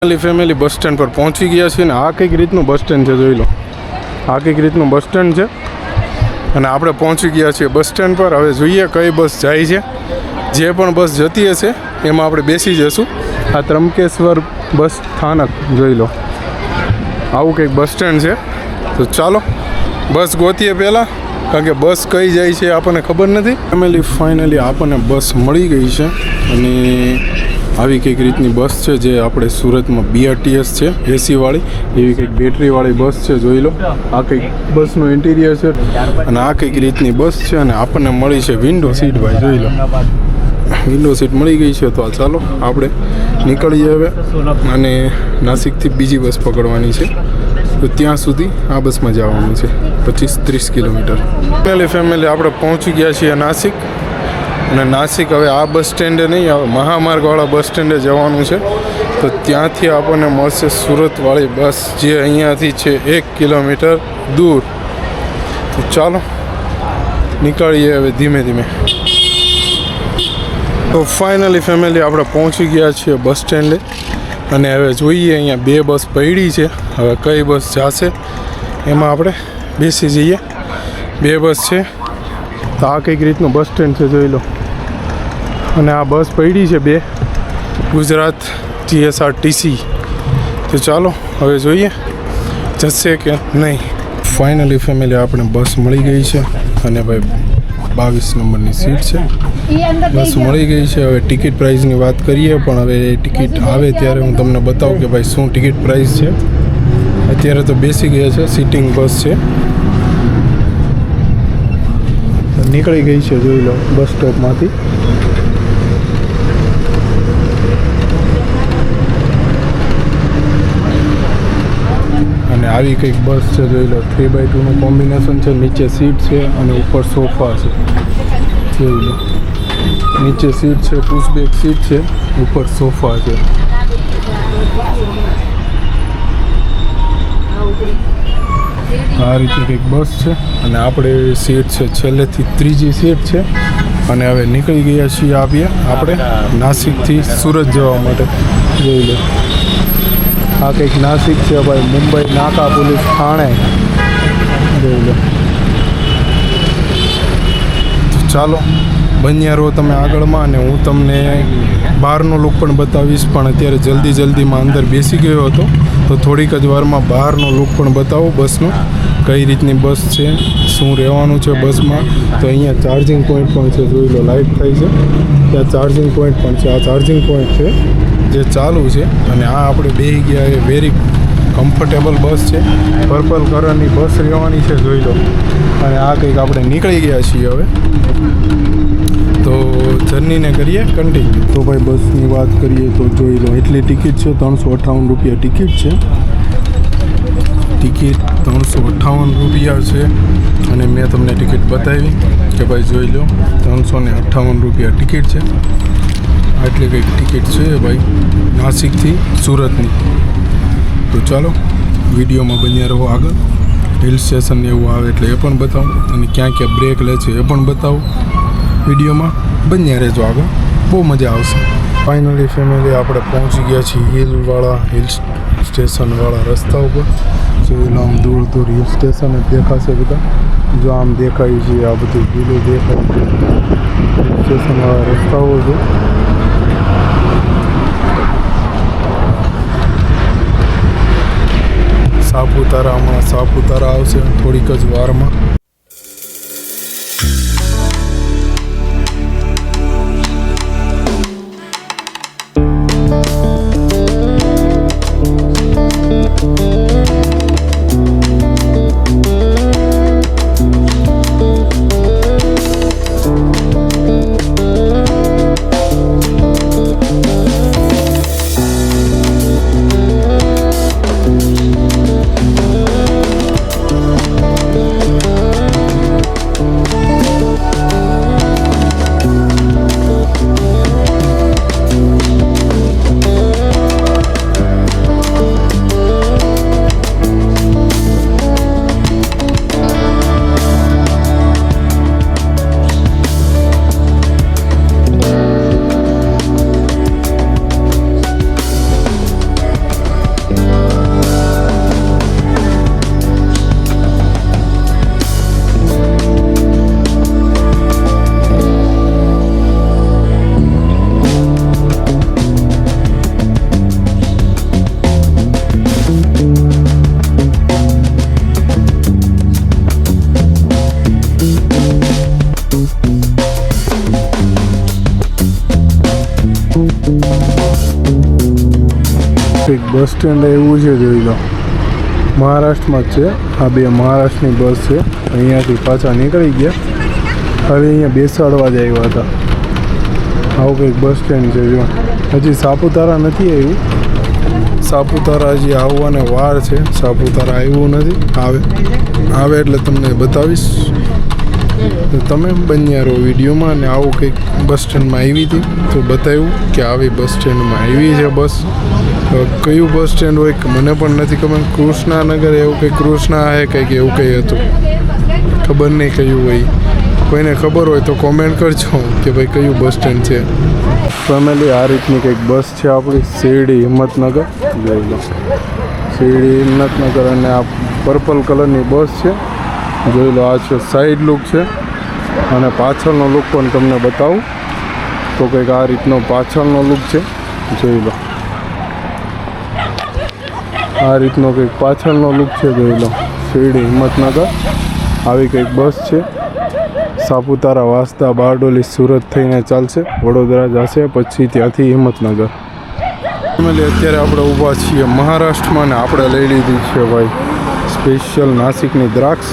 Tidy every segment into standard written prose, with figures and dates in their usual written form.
Family bus stand પર પહોંચી ગયા છીએ ને આ કંઈક રીતનું બસ સ્ટેન્ડ છે, જોઈ લો. આ કંઈક રીતનું બસ સ્ટેન્ડ છે અને આપણે પહોંચી ગયા છીએ બસ સ્ટેન્ડ પર. હવે જોઈએ કઈ બસ જાય છે. જે પણ બસ જતી હશે એમાં આપણે બેસી જઈશું. આ ત્રંબકેશ્વર બસ સ્થાનક જોઈ લો. આવું કંઈક બસ સ્ટેન્ડ છે. તો ચાલો બસ ગોતીએ પહેલાં, કારણ કે બસ કઈ જાય છે આપણને ખબર નથી. ફેમિલી ફાઇનલી આપણને બસ મળી ગઈ છે અને આવી કંઈક રીતની બસ છે જે આપણે સુરતમાં BRTS છે એસીવાળી, એવી કંઈક બેટરીવાળી બસ છે, જોઈ લો. આ કંઈક બસનું ઇન્ટિરિયર છે અને આ કંઈક રીતની બસ છે અને આપણને મળી છે વિન્ડો સીટ, ભાઈ જોઈ લો. વિન્ડો સીટ મળી ગઈ છે. તો ચાલો આપણે નીકળીએ હવે અને નાસિકથી બીજી બસ પકડવાની છે. તો ત્યાં સુધી આ બસમાં જવાનું છે 25-30 કિલોમીટર. પહેલી ફેમિલી આપણે પહોંચી ગયા છીએ નાસિક. અને નાસિક હવે આ બસ સ્ટેન્ડે નહીં, હવે મહામાર્ગવાળા બસ સ્ટેન્ડે જવાનું છે. તો ત્યાંથી આપણને મળશે સુરતવાળી બસ, જે અહીંયાથી છે 1 કિલોમીટર દૂર. તો ચાલો નીકળીએ હવે ધીમે ધીમે. તો ફાઇનલી ફેમિલી આપણે પહોંચી ગયા છીએ બસ સ્ટેન્ડે અને હવે જોઈએ અહીંયા 2 બસ પડી છે. હવે કઈ બસ જશે એમાં આપણે બેસી જઈએ. 2 બસ છે. તો આ કંઈક રીતનું બસ સ્ટેન્ડ છે, જોઈ લો. અને આ બસ પડી છે 2 ગુજરાત GSRTC. તો ચાલો હવે જોઈએ જશે કે નહીં. ફાઇનલી ફેમિલી આપણે બસ મળી ગઈ છે અને ભાઈ 22 નંબરની સીટ છે. બસ મળી ગઈ છે. હવે ટિકિટ પ્રાઇસની વાત કરીએ, પણ હવે ટિકિટ આવે ત્યારે હું તમને બતાવું કે ભાઈ શું ટિકિટ પ્રાઇસ છે. અત્યારે તો બેસી ગયા છે, સિટિંગ બસ છે. નીકળી ગઈ છે, જોઈ લો બસ સ્ટોપમાંથી. અને આવી કંઈક બસ છે, જોઈ લો. 3x2નું કોમ્બિનેશન છે. નીચે સીટ છે અને ઉપર સોફા છે, જોઈ લો. નીચે સીટ છે, પુશબેક સીટ છે, ઉપર સોફા છે. આ રીતે કંઈક બસ છે અને આપણે સીટ છે છેલ્લેથી 3જી સીટ છે. અને હવે નીકળી ગયા છીએ આપણે નાસિકથી સુરત જવા માટે, જોઈ લો. આ કંઈક નાસિક છે ભાઈ, મુંબઈ નાકા પોલીસ થાણે, જોઈ લો. તો ચાલો બન્યા રહો તમે આગળમાં અને હું તમને બહારનો લુક પણ બતાવીશ. પણ અત્યારે જલ્દીમાં અંદર બેસી ગયો હતો, તો થોડીક જ વારમાં બહારનો લુક પણ બતાવો બસનો, કઈ રીતની બસ છે, શું રહેવાનું છે બસમાં. તો અહીંયા ચાર્જિંગ પોઈન્ટ પણ છે, જોઈ લો. લાઇટ થઈ છે ત્યાં ચાર્જિંગ પોઈન્ટ પણ છે. આ ચાર્જિંગ પોઈન્ટ છે જે ચાલુ છે. અને આ આપણે બેસી ગયા એ વેરી કમ્ફર્ટેબલ બસ છે. પર્પલ કલરની બસ રહેવાની છે, જોઈ લો. અને આ કંઈક આપણે નીકળી ગયા છીએ હવે. તો જર્નીને કરીએ કન્ટિન્યુ. તો ભાઈ બસની વાત કરીએ તો જોઈ લો, એટલી ટિકિટ છે 358 રૂપિયા ટિકિટ છે. ટિકિટ 358 રૂપિયા છે. અને મેં તમને ટિકિટ બતાવી કે ભાઈ જોઈ લો 358 રૂપિયા ટિકિટ છે. આટલી કંઈક ટિકિટ છે ભાઈ નાસિકથી સુરતની. તો ચાલો વિડીયોમાં બન્યા રહો આગળ. હિલ સ્ટેશન એવું આવે એટલે એ પણ બતાવું અને ક્યાં ક્યાં બ્રેક લે છે એ પણ બતાવું. વિડીયોમાં બન્યા રહેજો આગળ, બહુ મજા આવશે. ફાઇનલી ફેમિલી આપણે પહોંચી ગયા છીએ હિલ સ્ટેશનવાળા રસ્તા ઉપર. જોઈ લો, આમ દૂર હિલ સ્ટેશન જ દેખાશે બધા. જો આમ દેખાય છે, આ બધું હિલો દેખાય છે. હિલ સ્ટેશનવાળા રસ્તાઓ છે. હમણાં સાપુતારા આવશે થોડીક જ વારમાં. કંઈક બસ સ્ટેન્ડ એવું છે, જોઈ લો. મહારાષ્ટ્રમાં જ છે. આ બે મહારાષ્ટ્રની બસ છે. અહીંયાથી પાછા નીકળી ગયા. હવે અહીંયા બેસાડવા જ આવ્યા હતા. આવું કંઈક બસ સ્ટેન્ડ છે. જો હજી સાપુતારા નથી આવ્યું. સાપુતારા હજી આવવાને વાર છે. સાપુતારા આવ્યું નથી. આવે એટલે તમને બતાવીશ. તો તમે બન્યા રહો વિડીયોમાં. અને આવું કંઈક બસ સ્ટેન્ડમાં આવી હતી તો બતાવ્યું કે આવી બસ સ્ટેન્ડમાં આવી છે બસ. કયું બસ સ્ટેન્ડ હોય કે મને પણ નથી ખબર. કૃષ્ણાનગર એવું કંઈક, કૃષ્ણા હે કંઈક એવું કંઈ હતું. ખબર નહીં કયું હોય. કોઈને ખબર હોય તો કોમેન્ટ કરજો કે ભાઈ કયું બસ સ્ટેન્ડ છે. ફેમિલી આ રીતની કંઈક બસ છે આપણી શિરડી હિંમતનગર. જોઈ લો શિરડી હિંમતનગર. અને આ પર્પલ કલરની બસ છે. જોઈ લો આ છે સાઈડ લુક છે. અને પાછળનો લુક પણ તમને બતાવું તો કંઈક આ રીતનો પાછળનો લુક છે. જોઈ લો આ રીતનો કંઈક પાછળનો લુક છે. જોઈ લો શિરડી હિંમતનગર આવી કંઈક બસ છે. સાપુતારા, વાંસદા, બારડોલી, સુરત થઈને ચાલશે. વડોદરા જશે પછી ત્યાંથી હિંમતનગર. અત્યારે આપણે ઊભા છીએ મહારાષ્ટ્રમાં. ને આપણે લઈ લીધી છે ભાઈ સ્પેશિયલ નાસિકની દ્રાક્ષ.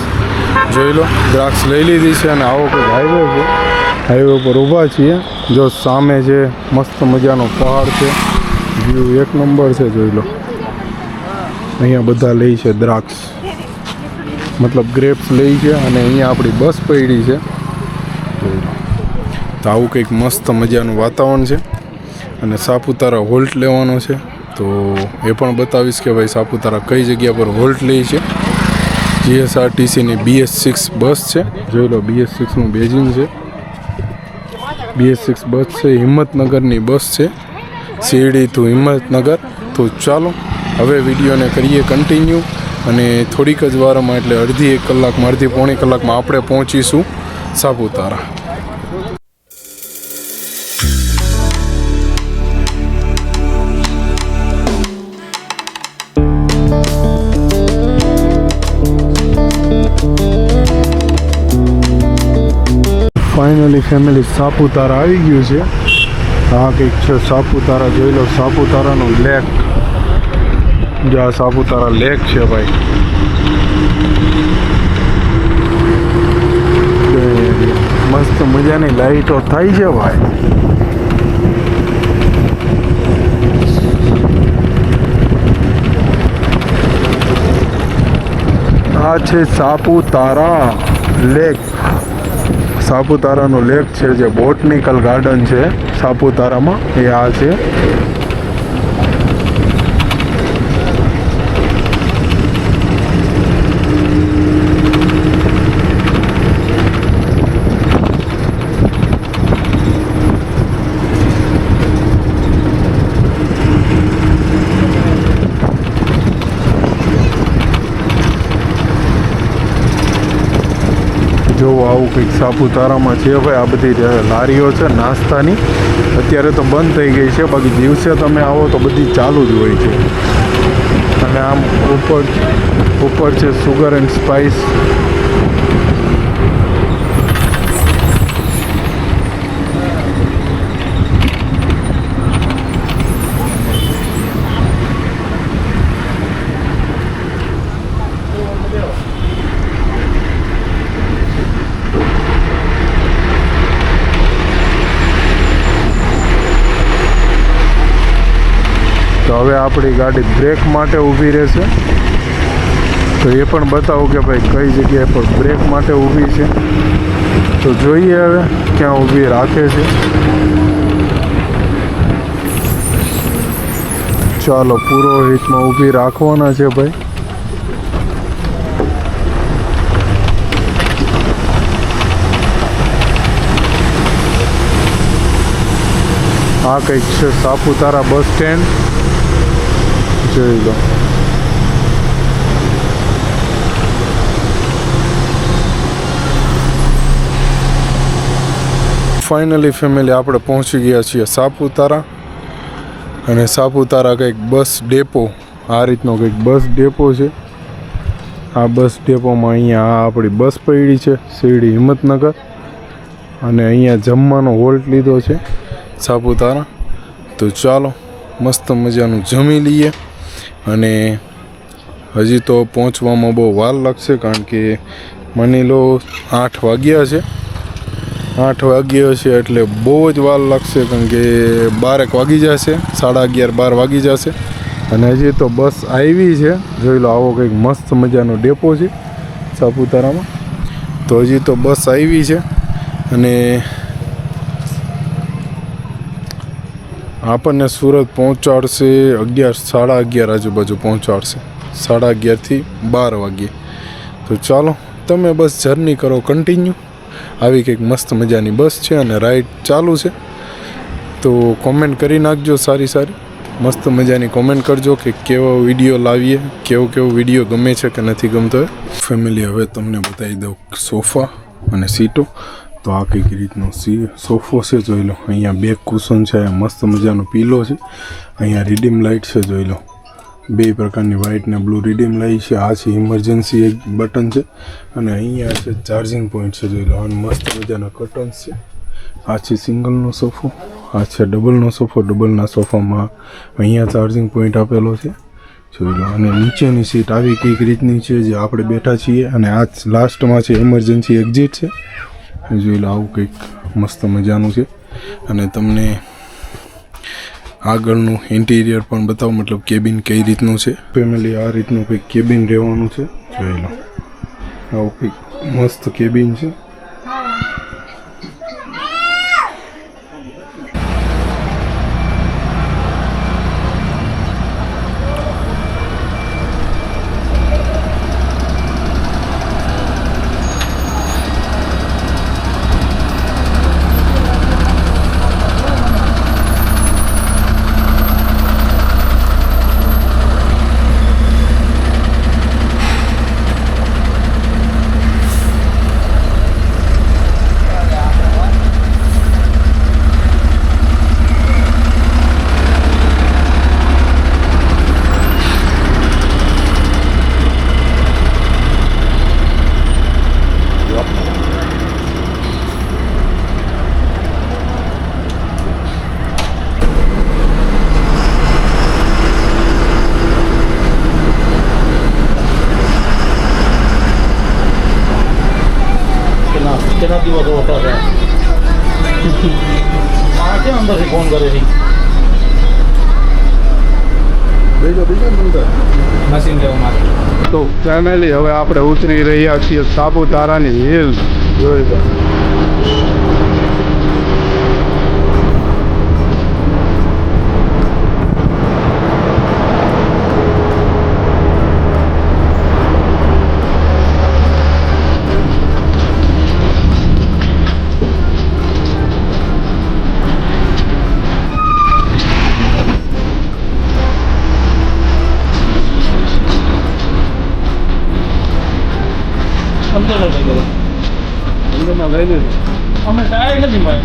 જોઈ લો દ્રાક્ષ લઈ લીધી છે. અને આવો કંઈક હાઈવે છે. હાઈવે ઉપર ઊભા છીએ. જો સામે છે મસ્ત મજાનો પહાડ છે. વ્યૂ એક નંબર છે. જોઈ લો અહીંયા બધા લઈ છે દ્રાક્ષ, મતલબ ગ્રેપ્સ લઈ છે. અને અહીંયા આપણી બસ પડી છે. તો આવું કંઈક મસ્ત મજાનું વાતાવરણ છે. અને સાપુતારા હોલ્ટ લેવાનો છે તો એ પણ બતાવીશ કે ભાઈ સાપુતારા કઈ જગ્યા પર હોલ્ટ લે છે. જીએસઆરટીસીની BS6 બસ છે. જોઈ લો BS6નું બેજિંગ છે. BS6 બસ છે. હિંમતનગરની બસ છે, શિરડી ટુ હિંમતનગર. તો ચાલો હવે વિડીયોને કરીએ કન્ટિન્યુ. અને થોડીક જ વારમાં એટલે અડધી એક કલાકમાં, અડધી પોણી કલાકમાં આપણે પહોંચીશું સાપુતારા. ફાઇનલી ફેમિલી સાપુતારા આવી ગયું છે. આ કંઈક છે સાપુતારા. જોઈ લો સાપુતારાનો લેક. જો આ સાપુતારા લેક છે ભાઈ. મસ્ત મજાની લાઈટો થાય છે ભાઈ. આ છે સાપુતારા લેક. સાપુતારાનો લેક છે જે બોટનિકલ ગાર્ડન છે સાપુતારામાં, એ આ છે. જો આવું કંઈક સાપુતારામાં છે ભાઈ. આ બધી લારીઓ છે નાસ્તાની. અત્યારે તો બંધ થઈ ગઈ છે, બાકી દિવસે તમે આવો તો બધી ચાલુ જ હોય છે. અને આમ ઉપર છે સુગર એન્ડ સ્પાઇસ. તો હવે આપણી ગાડી બ્રેક માટે ઊભી રહેશે. તો એ પણ બતાવું કે ભાઈ કઈ જગ્યાએ પર બ્રેક માટે ઊભી છે. તો જોઈએ હવે ક્યાં ઊભી રાખે છે. ચાલો પુરોહિતમાં ઊભી રાખવાના છે ભાઈ. આ કંઈક છે સાપુતારા બસ સ્ટેન્ડ. જોઈ લો ફાઇનલી ફેમિલી આપણે પહોંચી ગયા છીએ સાપુતારા. અને સાપુતારા કંઈક બસ ડેપો, આ રીતનો કંઈક બસ ડેપો છે. આ બસ ડેપોમાં અહીંયા આપણી બસ પડી છે શિરડી હિંમતનગર. અને અહીંયા જમવાનો હોલ્ટ લીધો છે સાપુતારા. તો ચાલો મસ્ત મજાનું જમી લઈએ. અને હજી તો પહોંચવામાં બહુ વાર લાગશે, કારણ કે માની લો 8 વાગ્યા છે. 8 વાગ્યા છે એટલે બહુ જ વાર લાગશે, કારણ કે 12 વાગી જશે, 11:30 12 વાગી જશે. અને હજી તો બસ આવી છે. જોઈ લો, આવો કંઈક મસ્ત મજાનો ડેપો છે સાપુતારામાં. તો હજી તો બસ આવી છે અને આપણને સુરત પહોંચાડશે 11 11:30 આજુબાજુ પહોંચાડશે, 11:30 થી 12 વાગ્યે. તો ચાલો તમે બસ જર્ની કરો કન્ટિન્યુ. આવી કંઈક મસ્ત મજાની બસ છે અને રાઈડ ચાલુ છે. તો કોમેન્ટ કરી નાખજો, સારી મસ્ત મજાની કોમેન્ટ કરજો કે કેવો વિડીયો લાવીએ, કેવો વિડીયો ગમે છે કે નથી ગમતો. ફેમિલી, હવે તમને બતાવી દઉં સોફા અને સીટો. તો આ કંઈક રીતનો સોફો છે, જોઈ લો. અહીંયા બેક કુશન છે, મસ્ત મજાનો પીલો છે. અહીંયા રીડીમ લાઇટ છે, જોઈ લો. 2 પ્રકારની વ્હાઇટ ને બ્લુ રીડીમ લાઇટ છે. આ છે ઇમરજન્સી એક બટન છે અને અહીંયા છે ચાર્જિંગ પોઈન્ટ છે, જોઈ લો. અને મસ્ત મજાના કર્ટન્સ છે. આ છે સિંગલનો સોફો, આ છે ડબલનો સોફો. ડબલના સોફામાં અહીંયા ચાર્જિંગ પોઈન્ટ આપેલો છે, જોઈ લો. અને નીચેની સીટ આવી કંઈક રીતની છે જે આપણે બેઠા છીએ. અને આ લાસ્ટમાં છે ઇમરજન્સી એક્ઝિટ છે, જોઈ લો. આવું કંઈક મસ્ત મજાનું છે. અને તમને આગળનું ઇન્ટિરિયર પણ બતાવો, મતલબ કેબિન કઈ રીતનું છે. ફેમિલી, આ રીતનું કંઈક કેબિન રહેવાનું છે, જોઈ લો. આવું કંઈક મસ્ત કેબિન છે. કેટલા દિવસો હોતા છે આ કેમ અંદરથી ફોન કરે છે બીજો બંદર મશીન લેવા માટે. તો ફેમિલી, હવે આપણે ઉતરી રહ્યા છીએ સાપુતારાની હિલ, જોઈ લો. અંદરમાં લઈ લીધું અમે ટાયર નથી મળે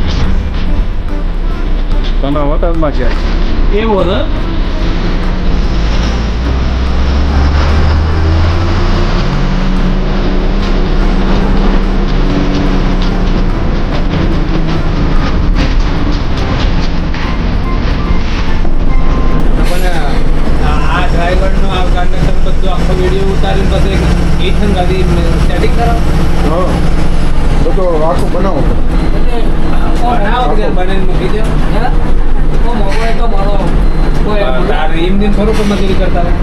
તમે હોટલમાં ગયા એવું હતું. આ ડ્રાઈવરનો આ કંડક્ટર બધું આખો વિડીયો ઉતારીને પછી ઇથન ગાડી સેટિંગ કરાવો. હા, બધો આખું બનાવો. બનાવો કે બનાવીને મૂકી દો. મોબાઈલ તો મારો તાર એમ દિન થોડુંક મજૂરી કરતા હોય.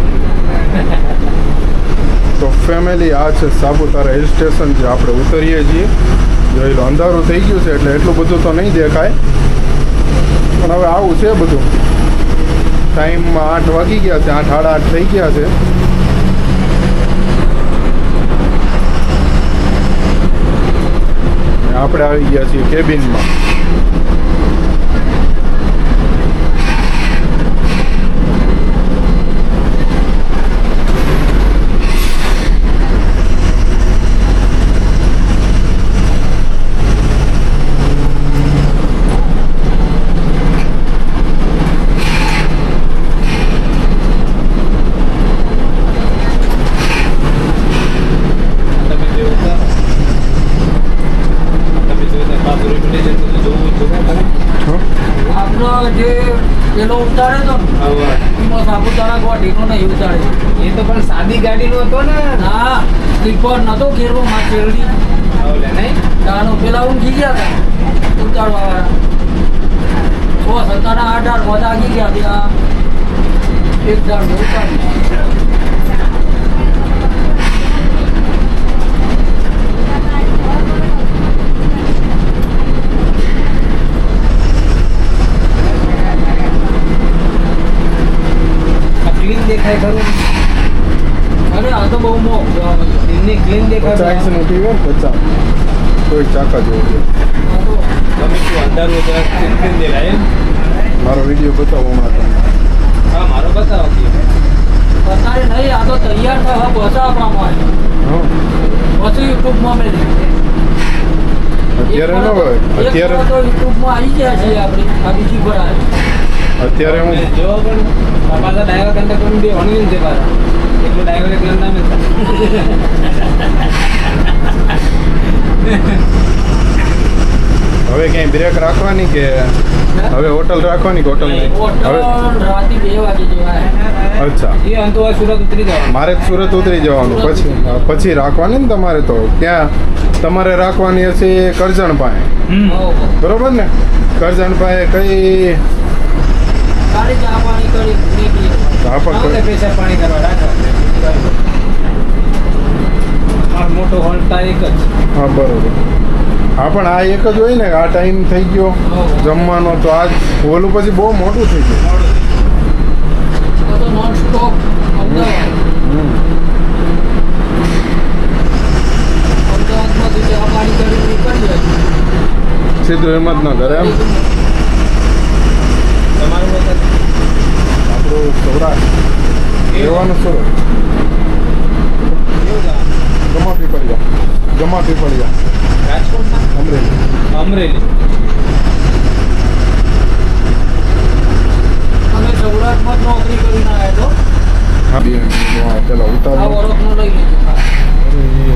તો ફેમિલી, આ છે સાપુતારા હિલ સ્ટેશન, જે આપણે ઉતરીએ છીએ. જોઈ લો, અંધારું થઈ ગયું છે એટલે એટલું બધું તો નહીં દેખાય, પણ હવે આવું છે બધું. ટાઈમમાં 8 વાગી ગયા છે, 8 સાડા 8 થઈ ગયા છે. આપણે આવી ગયા છીએ કેબિનમાં. જે પેલો ઉતારે તો એમાં સાપુતારા ગોવા ગાડીનો નહીં ઉતારે. એ તો પણ સાદી ગાડીનો હતો ને. ના સ્લીપર નતો ઘેરવો માં ચેરડી ઓલે નહીં તાનો પેલા ઊંઘી ગયા હતા ઉતારવા વાળા 6 17 18 વાગી ગયા ત્યાં એક દાડ ઉતારી ક્લીન દેખાય ખરું. અરે આ તો બહુ મોંઘું એમની ક્લીન દેખાય. 50 નું ટીવી 50 કોઈ ચાકા જેવો છે. તમે શું અંધારું જરા ક્લીન દેખાય એમ. મારો વિડીયો બતાવો હમણાં તમને. હા મારો બતાવો બતાવે નહીં. આ તો તૈયાર થવા બસ આપણામાં હા પછી યુટ્યુબમાં મેં અત્યારે ન હોય અત્યારે તો યુટ્યુબમાં આવી ગયા છે આપણી આ બીજી પર આવે અત્યારે હું જો પણ પાછા ડાયવર કંડક્ટર બી ભણવી છે પાછા એટલું ડાયવર એક નામ હવે ક્યાંય બ્રેક રાખવાની કે હવે હોટલ રાખવાની કે હોટલ નહીં હવે રાતે 2 વાગે જેવા અચ્છા એ અંતો સુરત ઉતરી જવાનું. મારે જ સુરત ઉતરી જવાનું પછી રાખવાની ને તમારે તો ક્યાં તમારે રાખવાની હશે કરજણ પાસે બરોબર ને કરજણ પાસે કઈ ગાડી ચા પાણી કરી નીકળી પૈસા પાણી કરવા રાખવા મોટો હોલ્ટા એક જ. હા બરોબર હા પણ આ એક જ હોય ને આ ટાઈમ થઈ ગયો જમવાનો તો આજ ઓલું પછી બહુ મોટું થઈ ગયું તો નોન સ્ટોપ અમદાવાદમાં ચા પાણી કરી નીકળી જાય સીધું હિંમતનગર એમ તમારું આપણું સૌરાષ્ટ્ર રહેવાનું સુરત ગમા પીપળિયા રાજકોટમાં અમરેલી અમે સૌરાષ્ટ્રમાં જ નોકરી કરીને આવ્યા તો હા પેલા આ ઉતારો વરસનું લઈ લીધું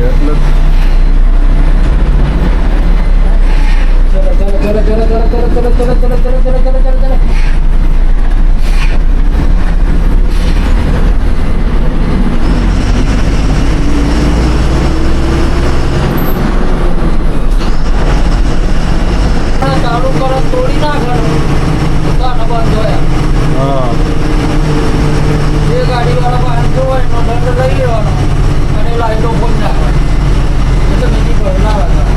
એટલે ચલો ચાલુ કરો તોડી ના કરો દુકાન બંધ હોય હા જે ગાડી વાળા બહાર જોવાય એનો દંડ લઈ લેવાનો અને લાઈટો બંધ નાખવાની તો બીજી ભરલા હતા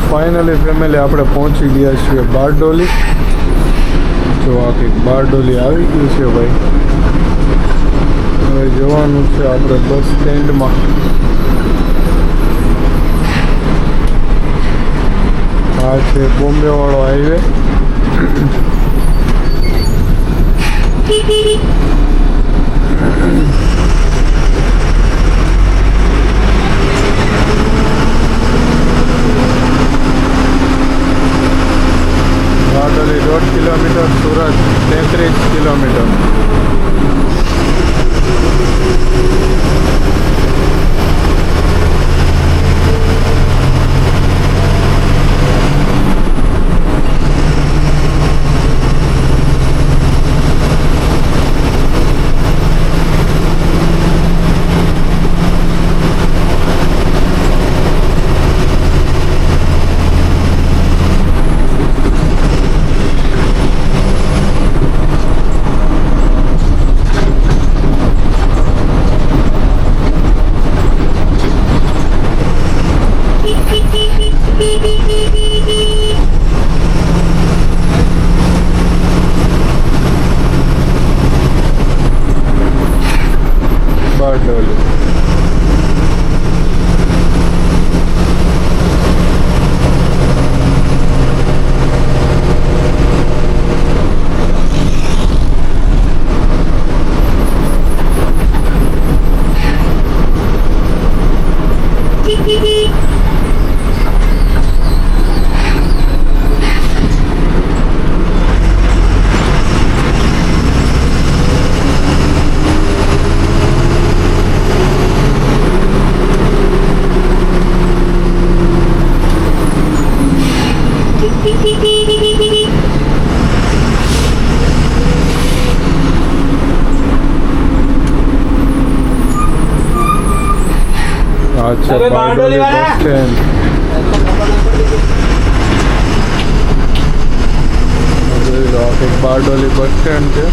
ફાઇનલી ફેમિલી આપણે પહોંચી ગયા છીએ બારડોલી. જો આ કંઈક બારડોલી આવી ગયું છે ભાઈ. હવે જવાનું છે આપણે બસ સ્ટેન્ડમાં. આ છે બોમ્બે વાળો highway. Bardoli 1.5 kilometre, Surat 33 kilometre. Bardoli. अच्छा Bardoli bus stand. Bardoli bus stand છે.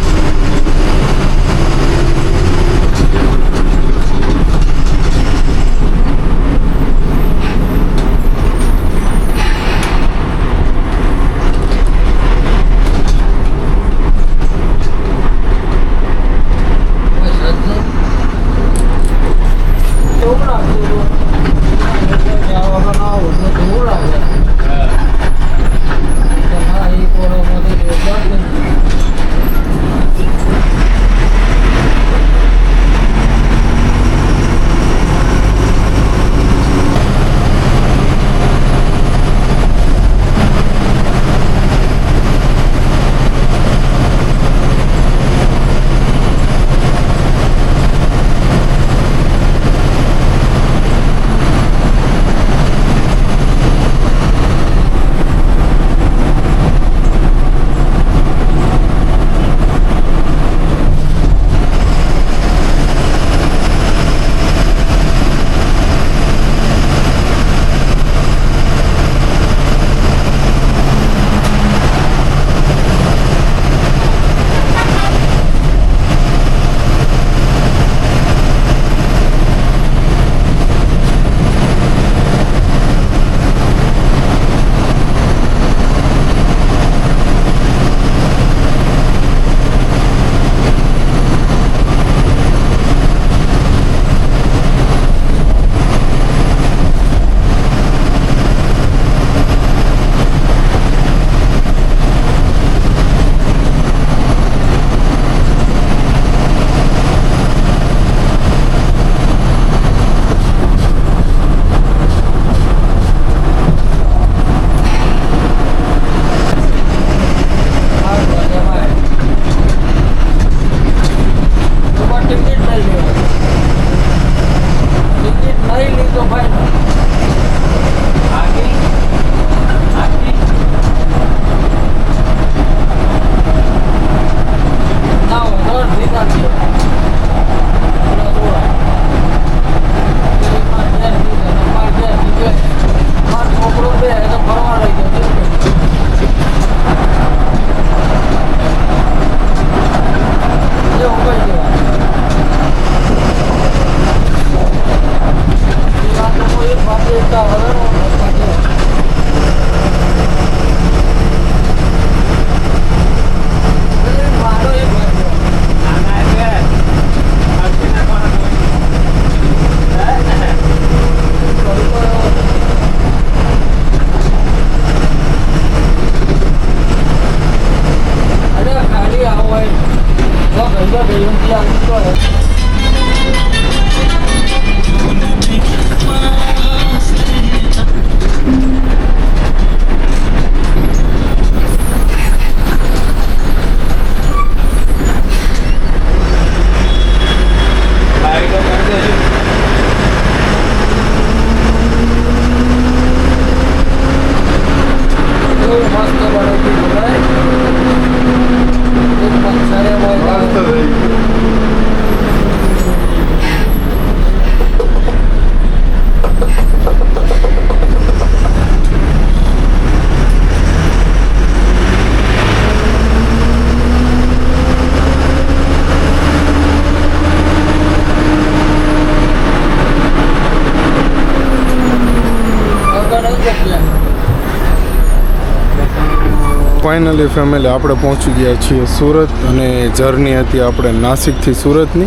ફાઇનલી ફેમિલી આપણે પહોંચી ગયા છીએ સુરત અને જર્ની હતી આપણે નાસિકથી સુરતની.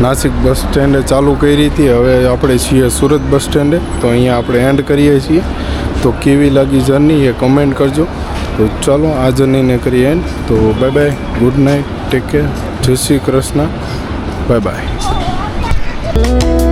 નાસિક બસ સ્ટેન્ડે ચાલુ કરી હતી, હવે આપણે છીએ સુરત બસ સ્ટેન્ડે. તો અહીંયા આપણે એન્ડ કરીએ છીએ. તો કેવી લાગી જર્ની એ કમેન્ટ કરજો. તો ચાલો આ જર્નીને કરીએ એન્ડ. તો bye bye, good night, take care, જય શ્રી કૃષ્ણ, બાય બાય.